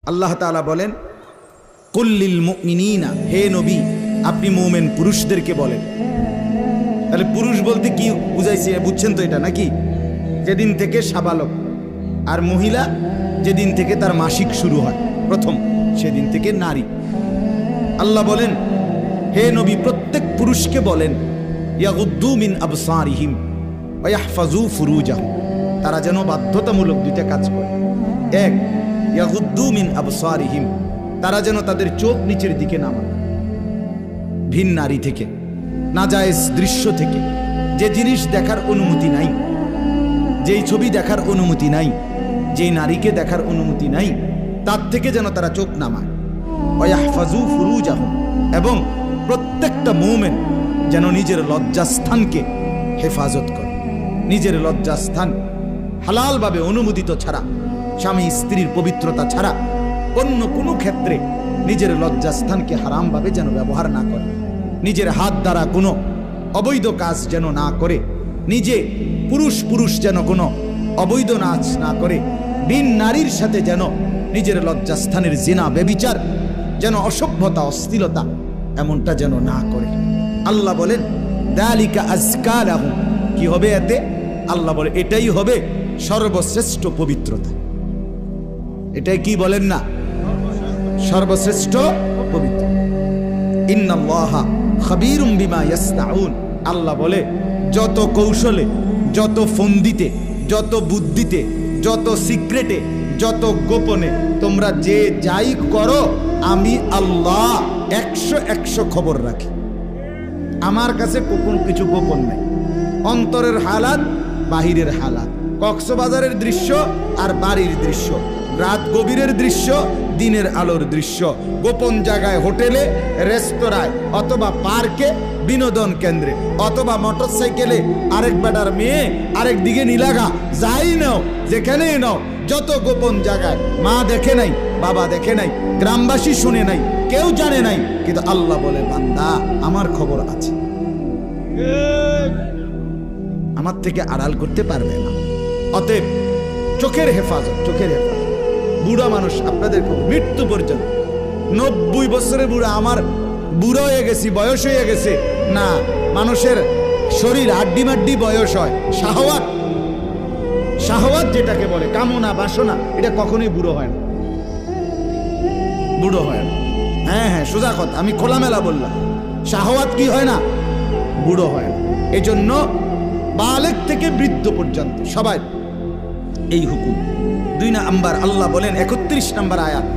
আল্লাহ তাআলা বলেন, কুল্লিল মুমিনিনা, হে নবী আপনি মুমিন পুরুষদেরকে বলেন। তাহলে পুরুষ বলতে কি বুঝাইছে বুঝছেন তো এটা নাকি? যেদিন থেকে সাবালক, আর মহিলা যেদিন থেকে তার মাসিক শুরু হয় প্রথম, সেদিন থেকে নারী। আল্লাহ বলেন, হে নবী প্রত্যেক পুরুষকে বলেন, ইয়াগুদ্দু মিন আবসারিহিম ওয়া ইয়াহফাজু ফুরুজাহুম, তারা যেন বাধ্যতামূলক দুইটা কাজ করে। এক, ইয়াগুদ্দু মিন আবসারিহিম, তারা যেন তাদের চোখ নিচের দিকে নামায় ভিন নারী থেকে, নাজায়েজ দৃশ্য থেকে, যে জিনিস দেখার অনুমতি নাই, যেই ছবি দেখার অনুমতি নাই, যেই নারীকে দেখার অনুমতি নাই, তার থেকে যেন তারা চোখ নামায়। ওয়া ইয়াহফাজু ফুরুজাহুম, এবং প্রত্যেকটা মুমিন যেন নিজের লজ্জাস্থানকে হেফাজত করে। নিজের লজ্জাস্থান হালালভাবে অনুমোদিত ছাড়া, স্বামী স্ত্রীর পবিত্রতা ছাড়া অন্য কোনো ক্ষেত্রে নিজের লজ্জাস্থানকে হারামভাবে যেন ব্যবহার না করে। নিজের হাত দ্বারা কোনো অবৈধ কাজ যেন না করে, নিজে পুরুষ যেন কোনো অবৈধ নাচ না করে, বিন নারীর সাথে যেন নিজের লজ্জাস্থানের জিনা ব্যভিচার, যেন অসভ্যতা অশ্লীলতা এমনটা যেন না করে। আল্লাহ বলেন, যালিকা আযকা লাহুম, কি হবে এতে? আল্লাহ বলে এটাই হবে সর্বশ্রেষ্ঠ পবিত্রতা। এটাই কি বলেন না? সর্বশ্রেষ্ঠ পবিত্র। ইন্নাল্লাহা খাবীরুম বিমা ইয়াসনাউন, আল্লাহ বলে যত কৌশলে, যত ফন্দিতে, যত বুদ্ধিতে, যত সিক্রেটে, যত গোপনে তোমরা যে যাই করো, আমি আল্লাহ 100 খবর রাখি। আমার কাছে কোনো কিছু গোপন নাই। অন্তরের হালাত, বাহিরের হালাত, কক্সবাজারের দৃশ্য আর বাড়ির দৃশ্য, রাত গভীরের দৃশ্য, দিনের আলোর দৃশ্য, গোপন জায়গায়, হোটেলে, রেস্তোরাঁয়, অথবা পার্কে, বিনোদন কেন্দ্রে, অথবা মোটরসাইকেলে আরেক বেটার মেয়ে আরেক দিকে নিলাগা, যাই নাও, যেখানেই নাও, যত গোপন জায়গায়, মা দেখে নাই, বাবা দেখে নাই, গ্রামবাসী শুনে নাই, কেউ জানে নাই, কিন্তু আল্লাহ বলে বান্দা আমার খবর আছে, আমার থেকে আড়াল করতে পারবে না। অতএব চোখের হেফাজত, চোখের হেফাজত। বুড়া মানুষ আপনাদের মৃত্যু পর্যন্ত, 90 বছরের বুড়া, আমার বুড়ো হয়ে গেছি, বয়স হয়ে গেছে না, মানুষের শরীর হাড্ডি মাড্ডি বয়স হয়। শাহওয়াত যেটাকে বলে, কামনা বাসনা, এটা কখনোই বুড়ো হয় না, বুড়ো হয় না। হ্যাঁ, সোজা কথা, আমি খোলামেলা বললাম। শাহওয়াত কি হয় না? বুড়ো হয় না। এই জন্য বালেগ থেকে বৃদ্ধ পর্যন্ত সবাই এই হুকুম। 2 নাম্বার আল্লাহ বলেন 31 নম্বর আয়াত।